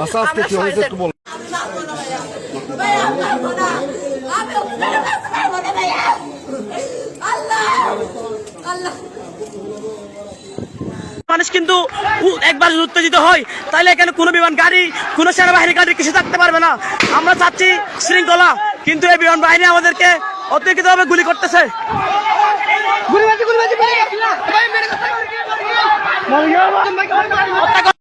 আচ্ছা আজকে কি হয়েছে একটু বল। মানুষ কিন্তু একবার উত্তেজিত হয়, তাইলে এখানে কোনো বিমান গাড়ি, কোনো সেনাবাহিনী গাড়ি কিছু থাকতে পারবে না। আমরা চাচ্ছি শৃঙ্খলা, কিন্তু এই বিমান বাহিনী আমাদেরকে অতর্কিতভাবে গুলি করতেছে। হত্যা